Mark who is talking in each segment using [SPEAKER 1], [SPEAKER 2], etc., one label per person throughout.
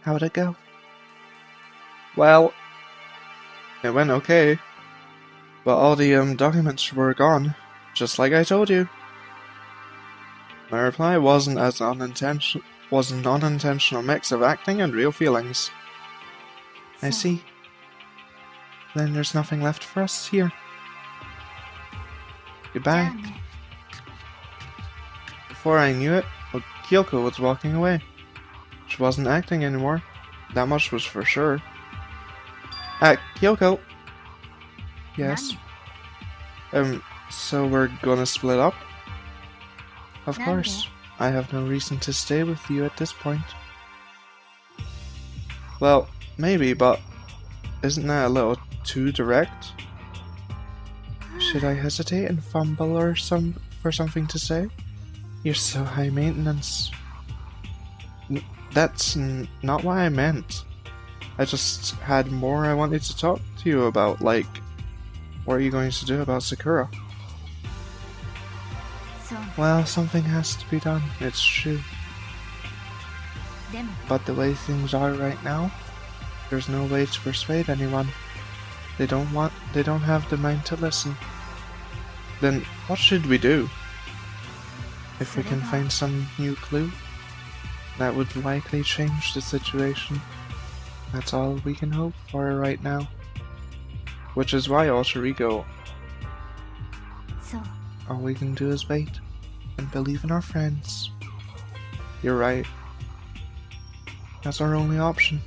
[SPEAKER 1] How'd it go? Well, it went okay. But all the documents were gone, just like I told you. My reply was an unintentional mix of acting and real feelings. I see. Then there's nothing left for us here. Goodbye. Before I knew it, Kyoko was walking away. She wasn't acting anymore. That much was for sure. Kyoko! Yes? So we're gonna split up? Of course. I have no reason to stay with you at this point. Well, maybe, but isn't that a little too direct? Should I hesitate and fumble for something to say? You're so high maintenance. That's not what I meant. I just had more I wanted to talk to you about, like, what are you going to do about Sakura? Well, something has to be done, it's true. But the way things are right now, there's no way to persuade anyone. They don't have the mind to listen. Then what should we do? If we can find some new clue, that would likely change the situation. That's all we can hope for right now. Which is why Alter Ego. All we can do is wait and believe in our friends. You're right. That's our only option.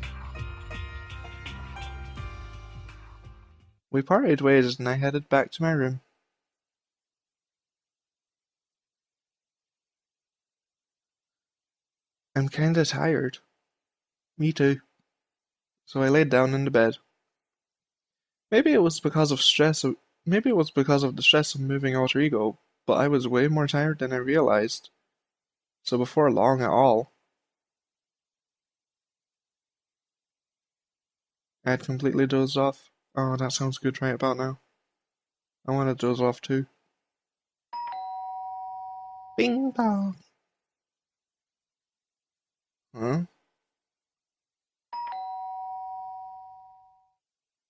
[SPEAKER 1] We parted ways and I headed back to my room. I'm kinda tired. Me too. So I laid down in the bed. Maybe it was because of the stress of moving Alter Ego, but I was way more tired than I realized. So before long at all, I had completely dozed off. Oh, that sounds good right about now. I want to doze off too. Bing bong. Huh?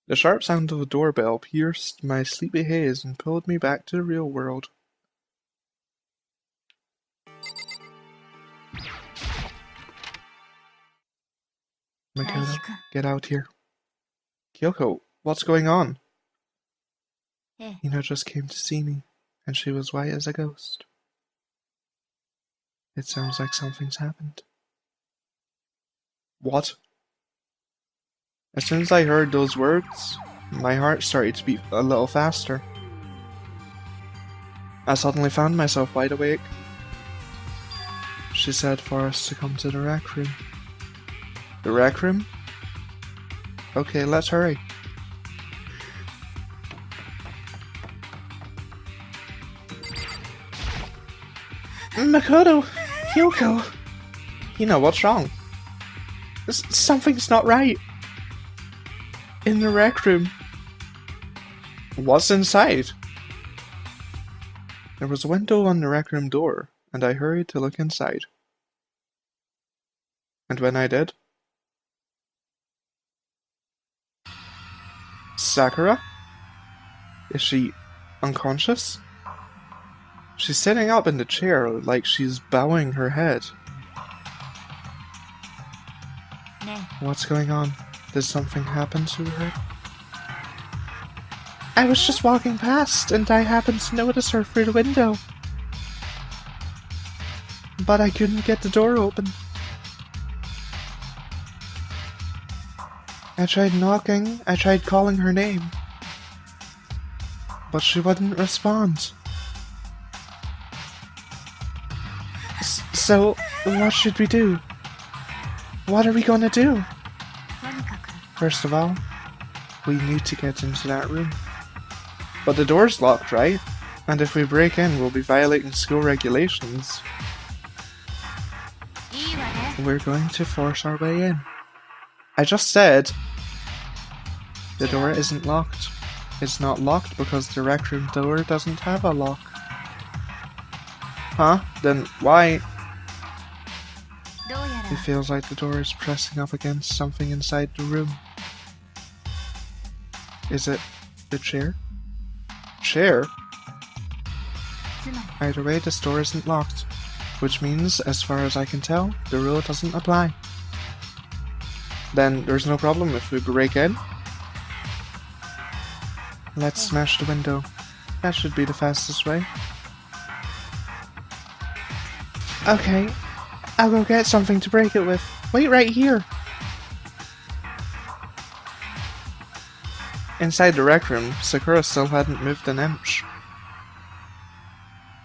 [SPEAKER 1] The sharp sound of a doorbell pierced my sleepy haze and pulled me back to the real world. Makoto, get out here. Kyoko, what's going on? Hina just came to see me, and she was white as a ghost. It sounds like something's happened. What? As soon as I heard those words, my heart started to beat a little faster. I suddenly found myself wide awake. She said for us to come to the rec room. The rec room? Okay, let's hurry. Makoto! Kyoko! Hina, what's wrong? Something's not right. In the rec room. What's inside? There was a window on the rec room door, and I hurried to look inside. And when I did... Sakura? Is she unconscious? She's sitting up in the chair like she's bowing her head. What's going on? Did something happen to her? I was just walking past and I happened to notice her through the window. But I couldn't get the door open. I tried knocking, I tried calling her name. But she wouldn't respond. So, what should we do? What are we gonna do? First of all, we need to get into that room. But the door's locked, right? And if we break in, we'll be violating school regulations. We're going to force our way in. I just said the door isn't locked. It's not locked because the rec room door doesn't have a lock. Huh? Then why? It feels like the door is pressing up against something inside the room. Is it the chair? Chair? Either way, this door isn't locked, which means, as far as I can tell, the rule doesn't apply. Then there's no problem if we break in. Let's smash the window. That should be the fastest way. Okay, I'll go get something to break it with. Wait right here. Inside the rec room, Sakura still hadn't moved an inch.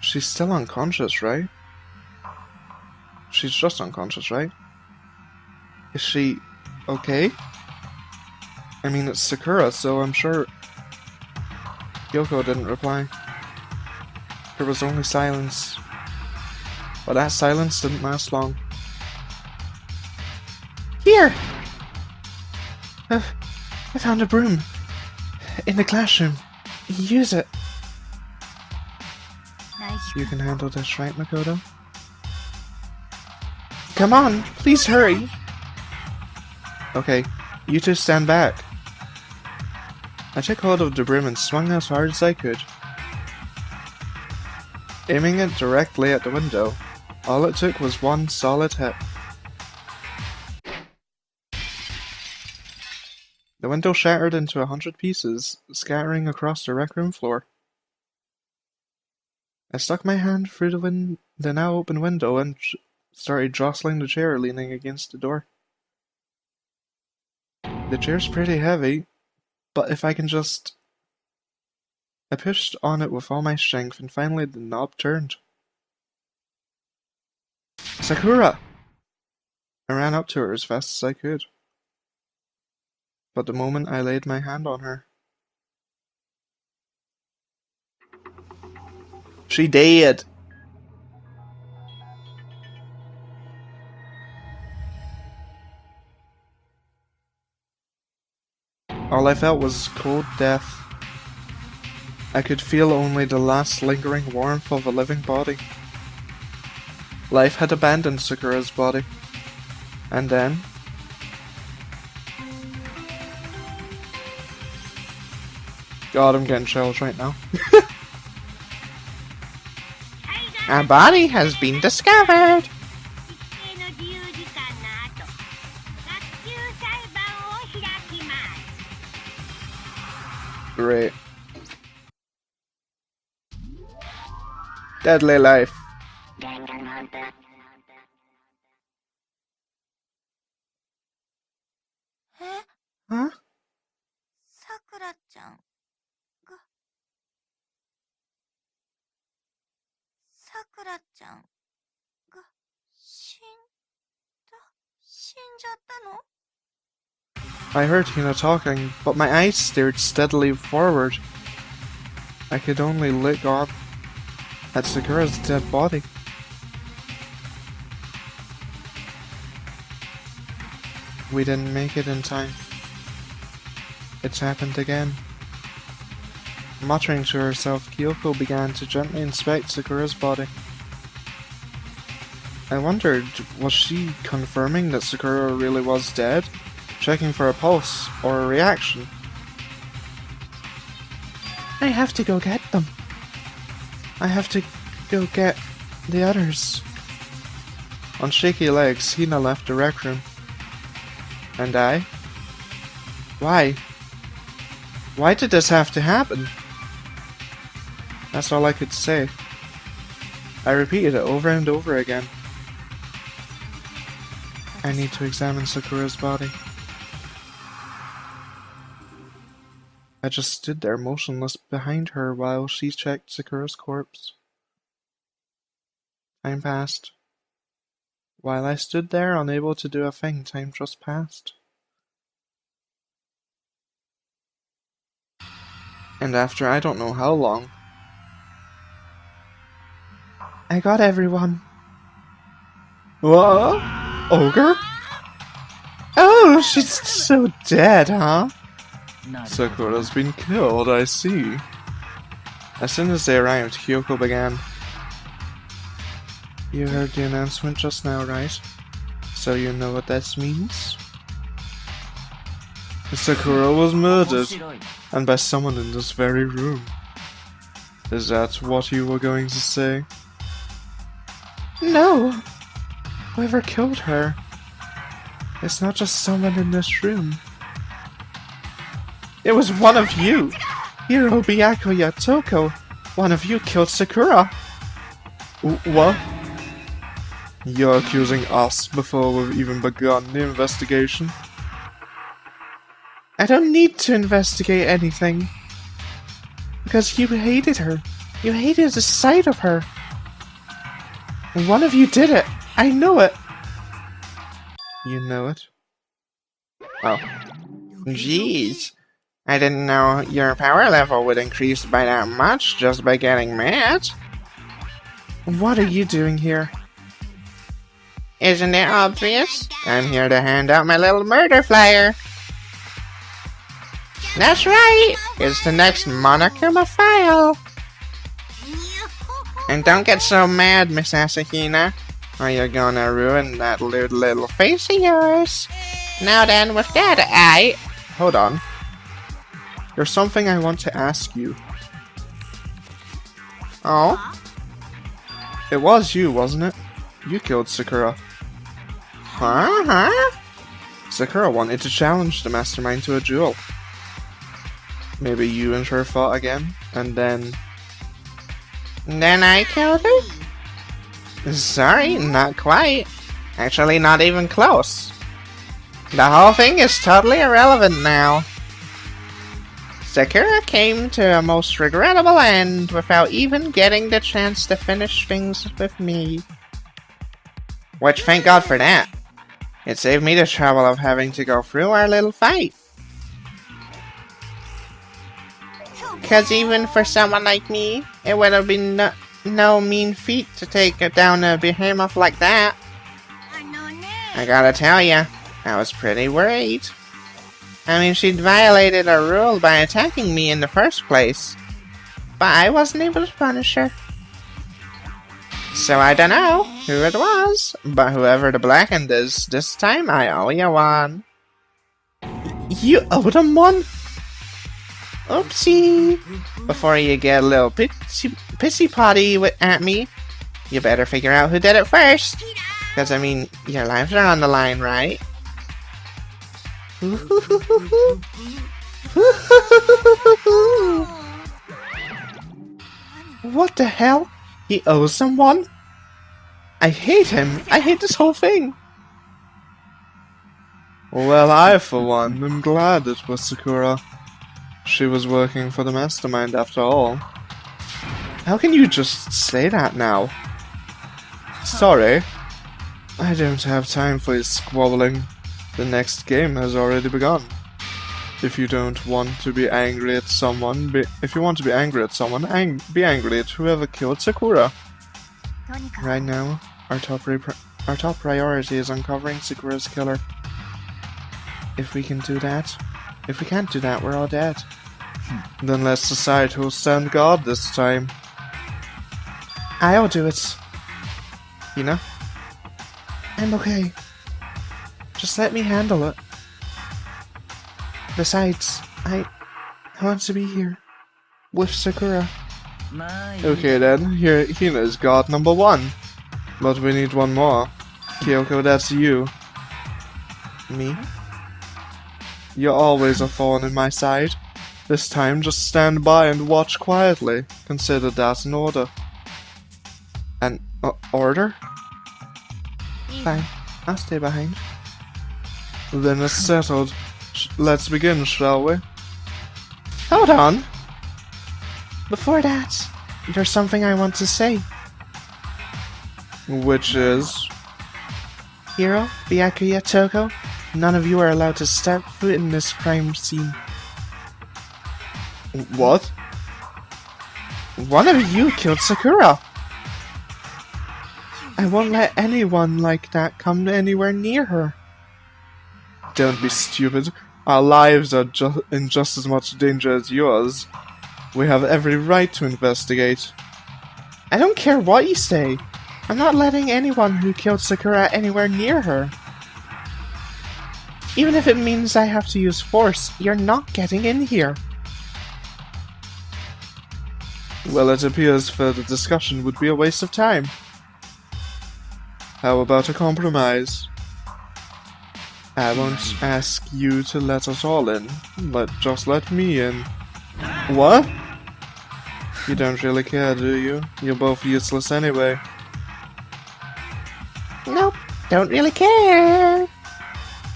[SPEAKER 1] She's still unconscious, right? She's just unconscious, right? Is she okay? I mean, it's Sakura, so I'm sure Kyoko didn't reply. There was only silence. But that silence didn't last long. Here! I found a broom. In the classroom. Use it. You can handle this, right, Makoto? Come on, please hurry! Okay, you two stand back. I took hold of the broom and swung as hard as I could. Aiming it directly at the window, all it took was one solid hit. The window shattered into 100 pieces, scattering across the rec room floor. I stuck my hand through the now open window and started jostling the chair leaning against the door. The chair's pretty heavy, but if I can just... I pushed on it with all my strength and finally the knob turned. Sakura! I ran up to her as fast as I could. But the moment I laid my hand on her, she dead! All I felt was cold death. I could feel only the last lingering warmth of a living body. Life had abandoned Sakura's body. And then... God, I'm getting chills right now. A body has been discovered! Great. Deadly life.
[SPEAKER 2] Danganronpa.
[SPEAKER 1] Huh?
[SPEAKER 2] Sakura-chanが Sakura-chanが死んじゃったの?
[SPEAKER 1] I heard Hina talking, but my eyes stared steadily forward. I could only look on at Sakura's dead body. We didn't make it in time. It's happened again. Muttering to herself, Kyoko began to gently inspect Sakura's body. I wondered, was she confirming that Sakura really was dead? Checking for a pulse or a reaction? I have to go get them. I have to go get the others. On shaky legs, Hina left the rec room. And I? Why? Why did this have to happen? That's all I could say. I repeated it over and over again. I need to examine Sakura's body. I just stood there motionless behind her while she checked Sakura's corpse. Time passed. While I stood there unable to do a thing, time just passed. And after I don't know how long, I got everyone. What? Ogre? Oh, she's so dead, huh? Sakura's been killed, I see. As soon as they arrived, Kyoko began. You heard the announcement just now, right? So you know what this means? Sakura was murdered, and by someone in this very room. Is that what you were going to say? No! Whoever killed her. It's not just someone in this room. It was one of you! Hiro Byakuya Toko! One of you killed Sakura! What? You're accusing us before we've even begun the investigation? I don't need to investigate anything. Because you hated her. You hated the sight of her. One of you did it. I know it. You know it? Oh. Jeez. I didn't know your power level would increase by that much just by getting mad. What are you doing here? Isn't it obvious? I'm here to hand out my little murder flyer. That's right! It's the next Monokuma file! And don't get so mad, Miss Asahina, or you're gonna ruin that little face of yours. Now then, with that, Hold on. There's something I want to ask you. Oh? It was you, wasn't it? You killed Sakura. Huh? Sakura wanted to challenge the mastermind to a duel. Maybe you and her fought again, and then... Then I killed her? Sorry, not quite. Actually, not even close. The whole thing is totally irrelevant now. Sakura came to a most regrettable end without even getting the chance to finish things with me. Which, thank God for that. It saved me the trouble of having to go through our little fight. Because even for someone like me, it would have been no mean feat to take down a behemoth like that. I gotta tell ya, I was pretty worried. I mean, she'd violated a rule by attacking me in the first place. But I wasn't able to punish her. So I don't know who it was, but whoever the blackened is, this time I owe you one. You owed him one? Oopsie! Before you get a little pissy potty at me, you better figure out who did it first. Because, I mean, your lives are on the line, right? What the hell? He owes someone? I hate him. I hate this whole thing. Well, I, for one, am glad it was Sakura. She was working for the mastermind after all. How can you just say that now? Sorry. I don't have time for your squabbling. The next game has already begun. If you don't want to be angry at someone, be angry at whoever killed Sakura. Right now, our top priority is uncovering Sakura's killer. If we can do that, if we can't do that, we're all dead. Then let's decide who'll stand guard this time. I'll do it. Hina? I'm okay. Just let me handle it. Besides, I want to be here. With Sakura. Okay then, here Hina is guard number 1. But we need one more. Kyoko, that's you. Me? You're always a thorn in my side. This time, just stand by and watch quietly. Consider that an order. An order? Fine, I'll stay behind. Then it's settled. Let's begin, shall we? Hold on! Before that, there's something I want to say. Which is? Hiro, Byakuya, Toko, none of you are allowed to step foot in this crime scene. What? One of you killed Sakura! I won't let anyone like that come anywhere near her. Don't be stupid. Our lives are in just as much danger as yours. We have every right to investigate. I don't care what you say. I'm not letting anyone who killed Sakura anywhere near her. Even if it means I have to use force, you're not getting in here. Well, it appears further discussion would be a waste of time. How about a compromise? I won't ask you to let us all in, but just let me in. What? You don't really care, do you? You're both useless anyway. Nope, don't really care.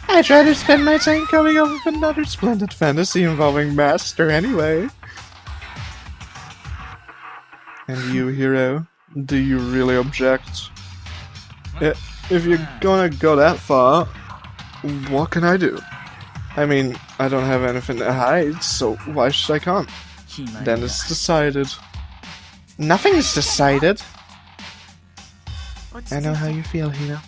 [SPEAKER 1] I'd rather spend my time coming up with another splendid fantasy involving Master anyway. And you, Hero, do you really object? If you're gonna go that far, what can I do? I mean, I don't have anything to hide, so why should I come? Then it's decided. Nothing's decided! I know how you feel, Hina.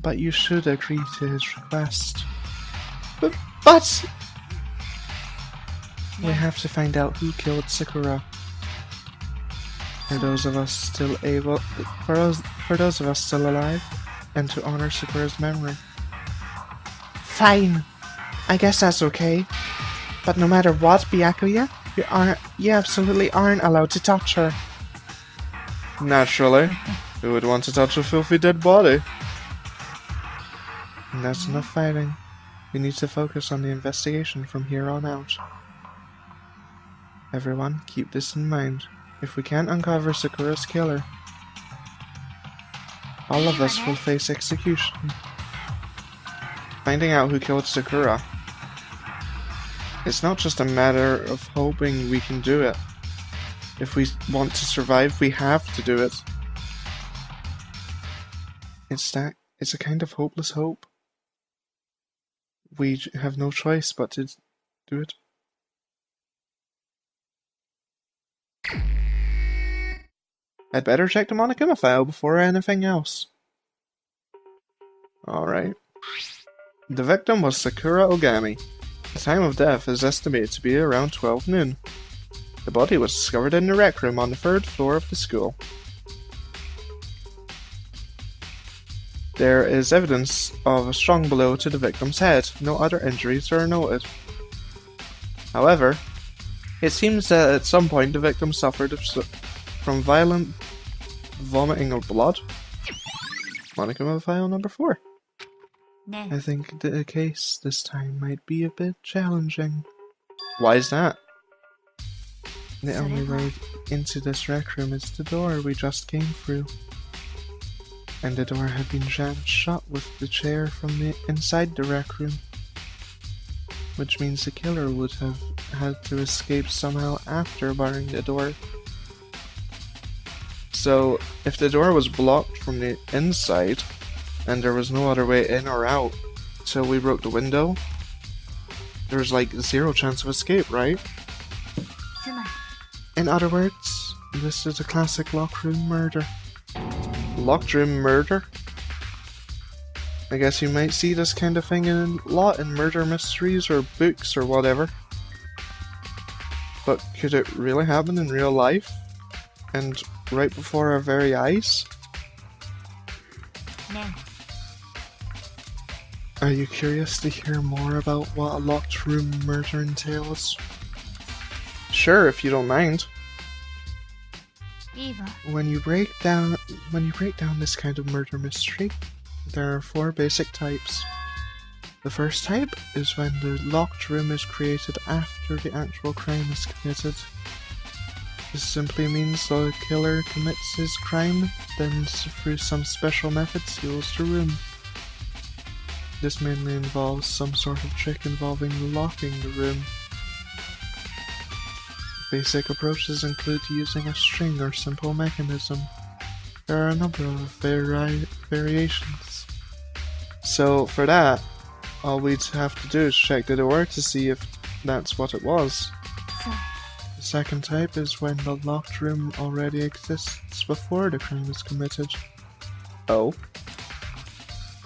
[SPEAKER 1] But you should agree to his request. But... We have to find out who killed Sakura. For those of us still alive, and to honor Sakura's memory. Fine. I guess that's okay. But no matter what, Byakuya, you absolutely aren't allowed to touch her. Naturally. Who would want to touch a filthy dead body? And that's enough fighting. We need to focus on the investigation from here on out. Everyone, keep this in mind. If we can't uncover Sakura's killer, all of us will face execution. Finding out who killed Sakura. It's not just a matter of hoping we can do it. If we want to survive, we have to do it. It's a kind of hopeless hope. We have no choice but to do it. I'd better check the Monokuma file before anything else. Alright. The victim was Sakura Ogami. The time of death is estimated to be around 12 noon. The body was discovered in the rec room on the 3rd floor of the school. There is evidence of a strong blow to the victim's head. No other injuries are noted. However, it seems that at some point the victim suffered from violent vomiting of blood. Monokuma file number 4. I think the case this time might be a bit challenging. Why is that? The only way into this rec room is the door we just came through. And the door had been jammed shut with the chair from the inside the rec room. Which means the killer would have had to escape somehow after barring the door. So, if the door was blocked from the inside, and there was no other way in or out, so we broke the window, there's like 0 chance of escape, right? In other words, this is a classic locked room murder. Locked room murder? I guess you might see this kind of thing a lot in murder mysteries or books or whatever. But could it really happen in real life? And right before our very eyes?
[SPEAKER 2] No.
[SPEAKER 1] Are you curious to hear more about what a locked room murder entails? Sure, if you don't mind. When you break down this kind of murder mystery, there are 4 basic types. The first type is when the locked room is created after the actual crime is committed. This simply means the killer commits his crime, then through some special method seals the room. This mainly involves some sort of trick involving locking the room. Basic approaches include using a string or simple mechanism. There are a number of variations. So for that, all we'd have to do is check the door to see if that's what it was. The second type is when the locked room already exists before the crime is committed. Oh.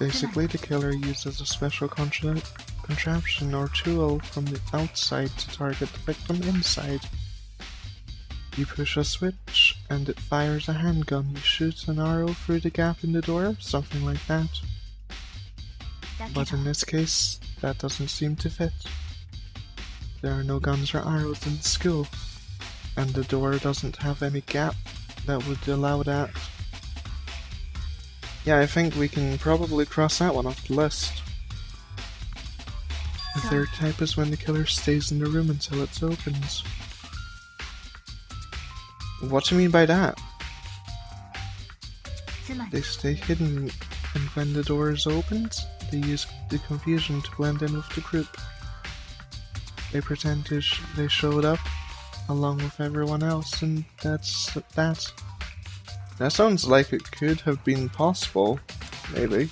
[SPEAKER 1] Basically, the killer uses a special contraption or tool from the outside to target the victim inside. You push a switch and it fires a handgun. You shoot an arrow through the gap in the door, something like that. But in this case, that doesn't seem to fit. There are no guns or arrows in the school, and the door doesn't have any gap that would allow that. Yeah, I think we can probably cross that one off the list. The third type is when the killer stays in the room until it's opened. What do you mean by that? They stay hidden, and when the door is opened, they use the confusion to blend in with the group. They pretend they showed up along with everyone else, and that's that. That sounds like it could have been possible, maybe.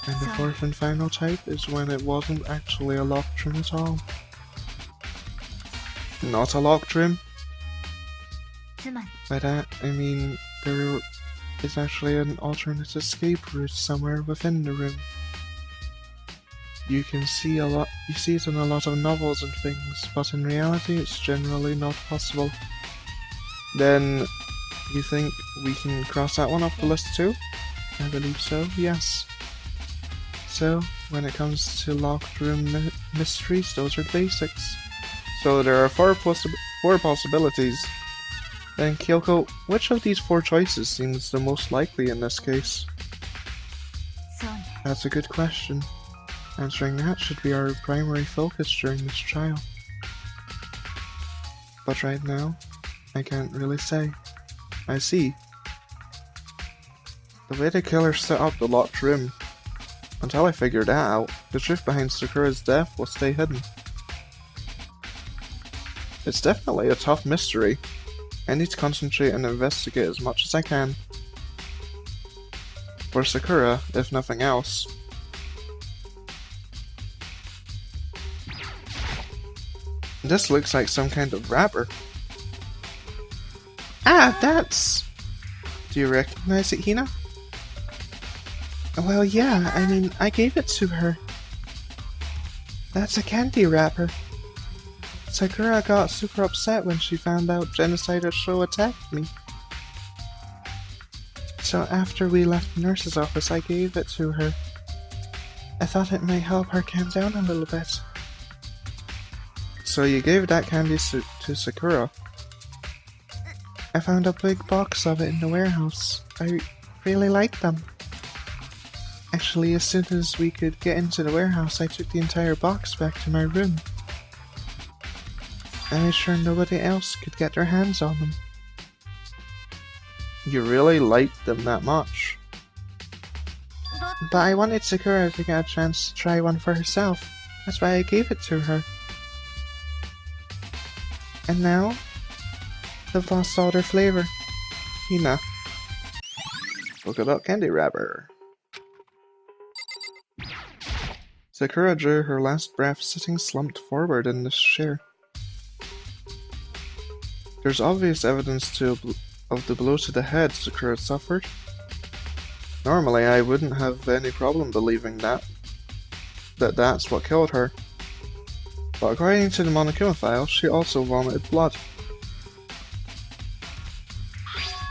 [SPEAKER 1] And the fourth and final type is when it wasn't actually a locked room at all. Not a locked room? By that, I mean there is actually an alternate escape route somewhere within the room. You see it in a lot of novels and things, but in reality it's generally not possible. Then, you think we can cross that one off the list too? I believe so, yes. So, when it comes to locked room mysteries, those are the basics. So there are four possibilities. Then Kyoko, which of these four choices seems the most likely in this case? That's a good question. Answering that should be our primary focus during this trial. But right now, I can't really say. I see. The way the killer set up the locked room, until I figured that out, the truth behind Sakura's death will stay hidden. It's definitely a tough mystery. I need to concentrate and investigate as much as I can. For Sakura, if nothing else. This looks like some kind of wrapper. Ah, that's... Do you recognize it, Hina? Well, yeah, I mean, I gave it to her. That's a candy wrapper. Sakura got super upset when she found out Genocide Show attacked me. So after we left the nurse's office, I gave it to her. I thought it might help her calm down a little bit. So you gave that candy to Sakura? I found a big box of it in the warehouse. I really like them. Actually, as soon as we could get into the warehouse, I took the entire box back to my room. I made sure nobody else could get their hands on them. You really liked them that much? But I wanted Sakura to get a chance to try one for herself. That's why I gave it to her. And now, they've lost all their flavor. Hina. Look at that candy wrapper. Sakura drew her last breath sitting slumped forward in this chair. There's obvious evidence of the blow to the head Sakura suffered. Normally I wouldn't have any problem believing that's what killed her. But according to the Monokuma file, she also vomited blood.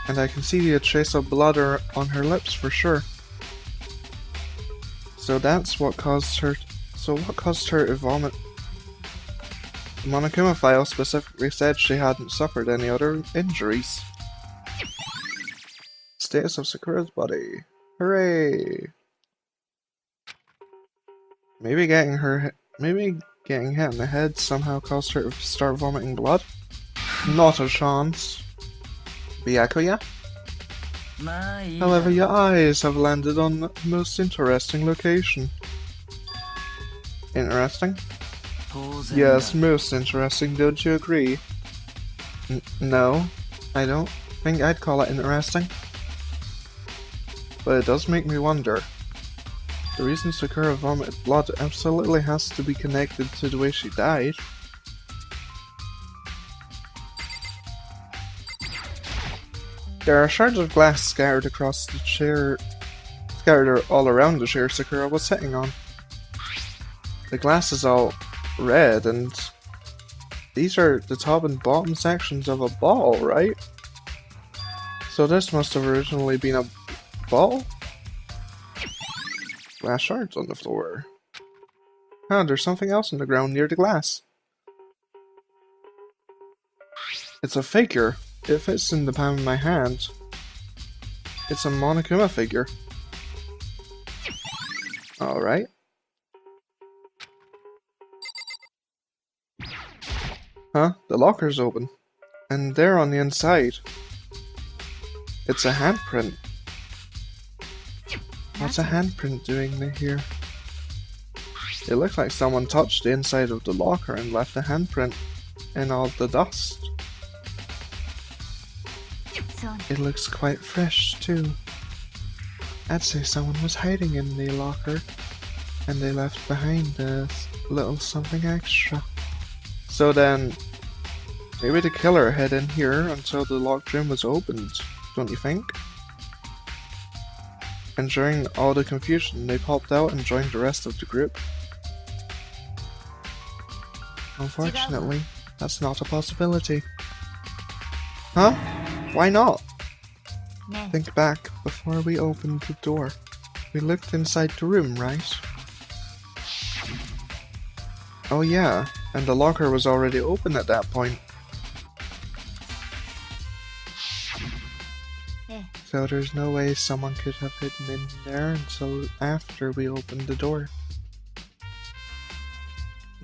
[SPEAKER 1] And I can see a trace of blood on her lips for sure. So that's what caused her. So what caused her to vomit? The Monokuma file specifically said she hadn't suffered any other injuries. Status of Sakura's body. Hooray! Maybe getting hit in the head somehow caused her to start vomiting blood? Not a chance. Byakuya? However, your eyes have landed on the most interesting location. Interesting? Yes, most interesting, don't you agree? No, I don't think I'd call it interesting. But it does make me wonder. The reason Sakura vomited blood absolutely has to be connected to the way she died. There are shards of glass scattered across the chair, scattered all around the chair Sakura was sitting on. The glass is all red, and these are the top and bottom sections of a ball, right? So this must have originally been a ball? Glass shards on the floor. Ah, there's something else on the ground near the glass. It's a figure. It fits in the palm of my hand. It's a Monokuma figure. Alright. Huh? The locker's open. And there on the inside, it's a handprint. What's a handprint doing here? It looks like someone touched the inside of the locker and left a handprint in all the dust. It looks quite fresh too. I'd say someone was hiding in the locker and they left behind a little something extra. So then, maybe the killer hid in here until the locked room was opened, don't you think? And during all the confusion, they popped out and joined the rest of the group. Unfortunately, that's not a possibility. Huh? Why not? Think back before we opened the door. We looked inside the room, right? Oh yeah, and the locker was already open at that point. So there's no way someone could have hidden in there until after we opened the door.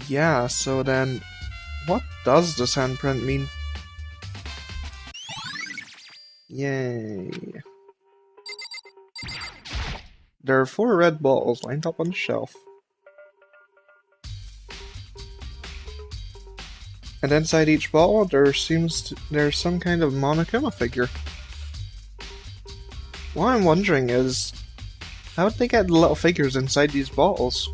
[SPEAKER 1] Yeah, so then, what does this handprint mean? Yay. There are 4 red bottles lined up on the shelf. And inside each bottle there's some kind of Monokuma figure. What I'm wondering is, how did they get the little figures inside these bottles?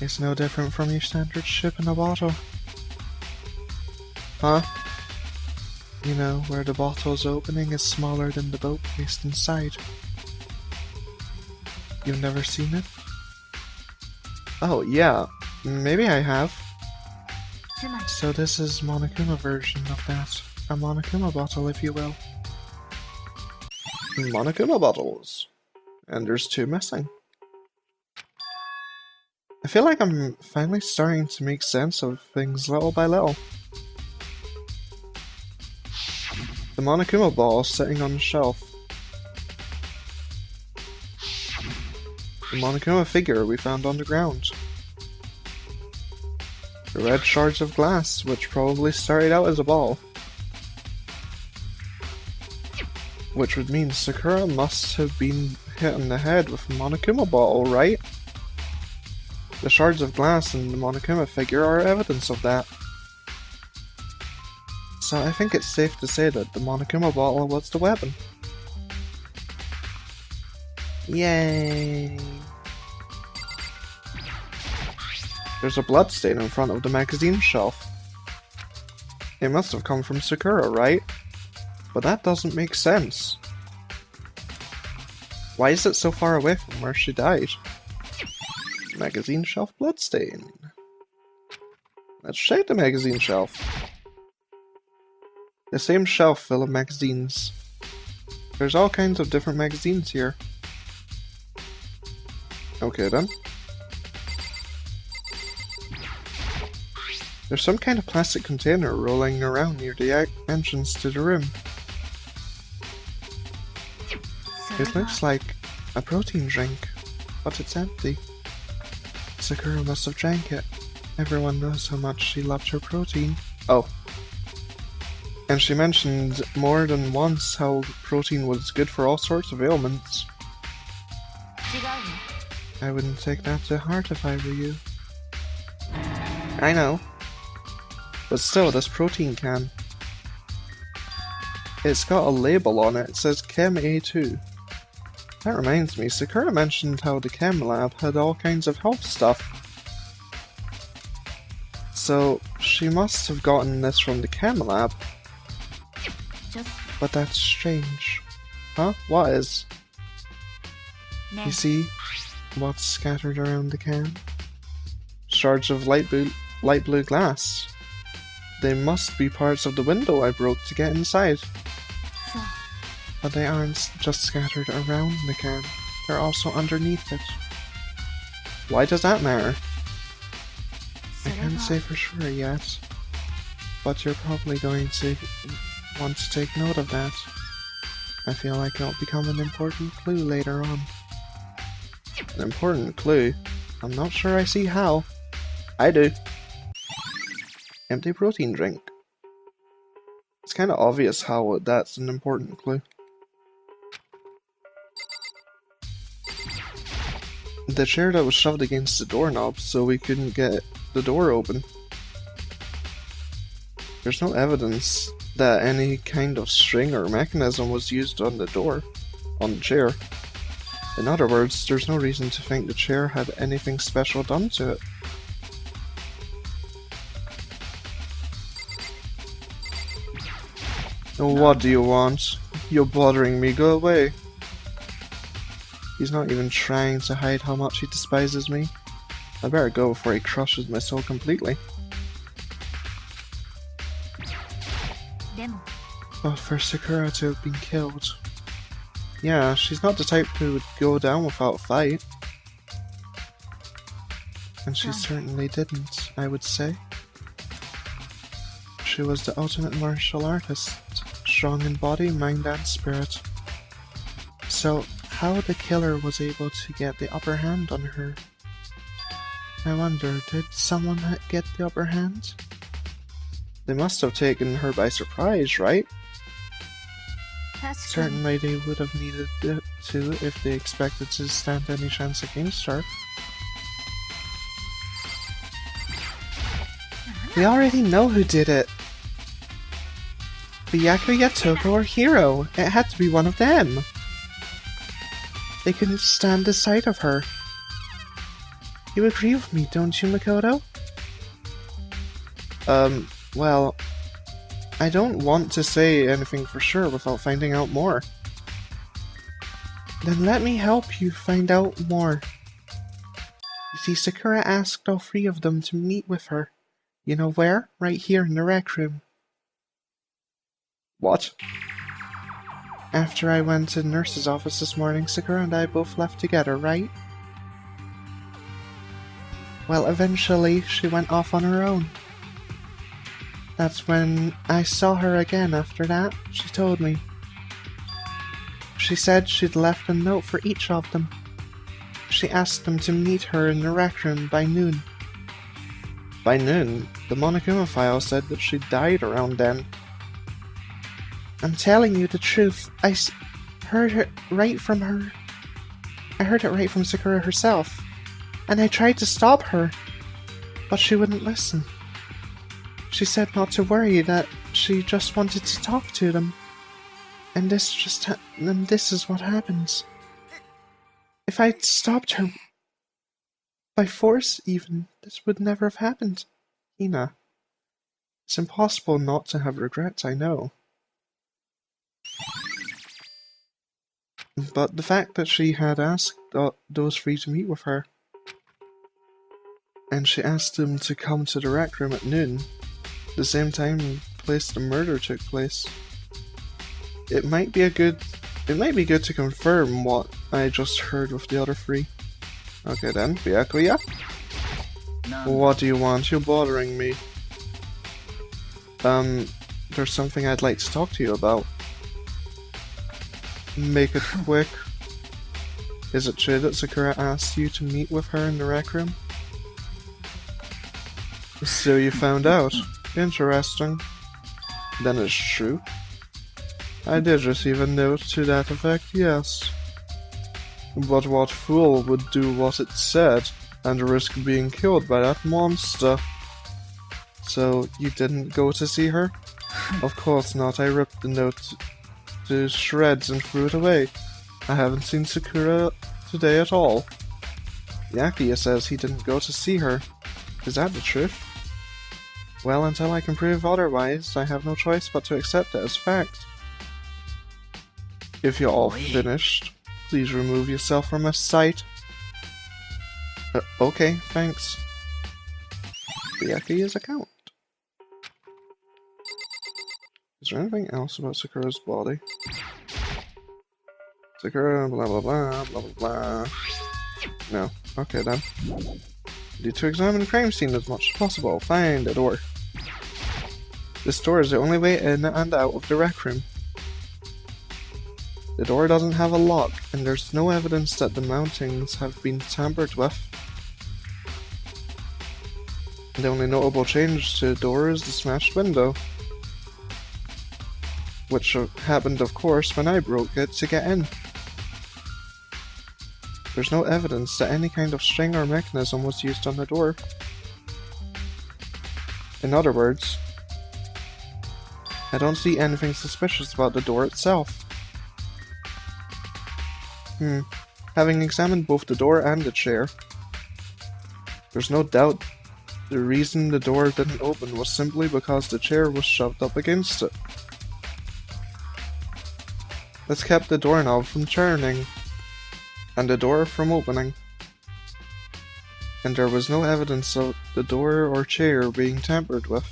[SPEAKER 1] It's no different from your standard ship in a bottle. Huh? You know, where the bottle's opening is smaller than the boat placed inside. You've never seen it? Oh, yeah. Maybe I have. So this is Monokuma version of that. A Monokuma bottle, if you will. Monokuma bottles. And there's 2 missing. I feel like I'm finally starting to make sense of things little by little. The Monokuma ball is sitting on the shelf. The Monokuma figure we found on the ground. The red shards of glass, which probably started out as a ball. Which would mean Sakura must have been hit on the head with a Monokuma bottle, right? The shards of glass and the Monokuma figure are evidence of that. So I think it's safe to say that the Monokuma bottle was the weapon. Yay! There's a blood stain in front of the magazine shelf. It must have come from Sakura, right? But that doesn't make sense. Why is it so far away from where she died? Magazine shelf bloodstain. Let's check the magazine shelf. The same shelf full of magazines. There's all kinds of different magazines here. Okay then. There's some kind of plastic container rolling around near the entrance to the room. It looks like a protein drink, but it's empty. Sakura must have drank it. Everyone knows how much she loved her protein. Oh. And she mentioned more than once how protein was good for all sorts of ailments. I wouldn't take that to heart if I were you. I know. But still, this protein can. It's got a label on it. It says Chem A2. That reminds me, Sakura mentioned how the Chem Lab had all kinds of health stuff. So, she must have gotten this from the Chem Lab. But that's strange. Huh? What is? You see what's scattered around the can? Shards of light blue glass. They must be parts of the window I broke to get inside. But they aren't just scattered around the can, they're also underneath it. Why does that matter? I can't say for sure yet, but you're probably going to want to take note of that. I feel like it'll become an important clue later on. An important clue? I'm not sure I see how. I do. Empty protein drink. It's kind of obvious how that's an important clue. The chair that was shoved against the doorknob so we couldn't get the door open. There's no evidence that any kind of string or mechanism was used on the door, on the chair. In other words, there's no reason to think the chair had anything special done to it. What do you want? You're bothering me, go away. He's not even trying to hide how much he despises me. I better go before he crushes my soul completely. But for Sakura to have been killed. Yeah, she's not the type who would go down without a fight. And she certainly didn't, I would say. She was the ultimate martial artist, strong in body, mind and spirit. So, how the killer was able to get the upper hand on her? I wonder, did someone get the upper hand? They must have taken her by surprise, right? Certainly they would have needed it to if they expected to stand any chance against her. We already know who did it! Byakuya, Toko, or Hiro. It had to be one of them. They couldn't stand the sight of her. You agree with me, don't you, Makoto? Well, I don't want to say anything for sure without finding out more. Then let me help you find out more. You see, Sakura asked all three of them to meet with her. You know where? Right here in the rec room. What? After I went to the nurse's office this morning, Sakura and I both left together, right? Well, eventually, she went off on her own. That's when I saw her again after that, she told me. She said she'd left a note for each of them. She asked them to meet her in the rec room by noon. By noon? The Monokuma file said that she died around then. I'm telling you the truth, I heard it right from her. I heard it right from Sakura herself. And I tried to stop her, but she wouldn't listen. She said not to worry, that she just wanted to talk to them. And this is what happens. If I'd stopped her, by force even, this would never have happened. Hina. It's impossible not to have regrets, I know. But the fact that she had asked those three to meet with her, and she asked them to come to the rec room at noon, the same time and place the murder took place, it might be good to confirm what I just heard with the other three. Okay then, Byakuya? What do you want? You're bothering me. There's something I'd like to talk to you about. Make it quick. Is it true that Sakura asked you to meet with her in the rec room? So you found out. Interesting. Then it's true. I did receive a note to that effect, yes. But what fool would do what it said and risk being killed by that monster? So you didn't go to see her? Of course not. I ripped the note to shreds and threw it away. I haven't seen Sakura today at all. Byakuya says he didn't go to see her. Is that the truth? Well, until I can prove otherwise, I have no choice but to accept it as fact. If you're all finished, please remove yourself from my sight. Okay, thanks. Byakuya's account. Is there anything else about Sakura's body? Sakura, blah blah blah, blah blah blah. No. Okay then. Need to examine the crime scene as much as possible. Find a door. This door is the only way in and out of the rec room. The door doesn't have a lock, and there's no evidence that the mountings have been tampered with. The only notable change to the door is the smashed window, which happened, of course, when I broke it to get in. There's no evidence that any kind of string or mechanism was used on the door. In other words, I don't see anything suspicious about the door itself. Having examined both the door and the chair, there's no doubt the reason the door didn't open was simply because the chair was shoved up against it. This kept the doorknob from turning, and the door from opening. And there was no evidence of the door or chair being tampered with,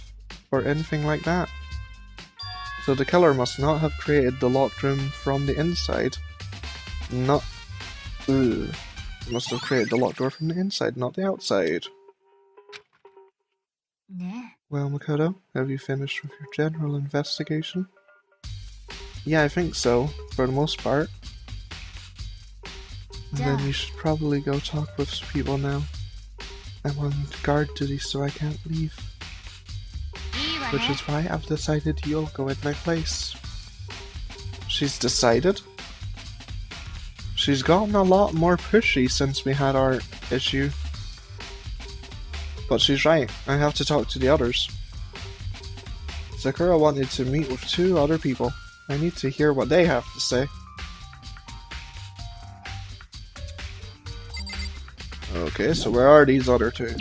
[SPEAKER 1] or anything like that. So the killer must not have created the locked room from the inside. Must have created the locked door from the inside, not the outside. Well, Makoto, have you finished with your general investigation? Yeah, I think so, for the most part. And then you should probably go talk with some people now. I'm on guard duty, so I can't leave. Which is why I've decided you'll go in my place. She's decided? She's gotten a lot more pushy since we had our issue. But she's right, I have to talk to the others. Sakura wanted to meet with 2 other people. I need to hear what they have to say. Okay, so where are these other 2?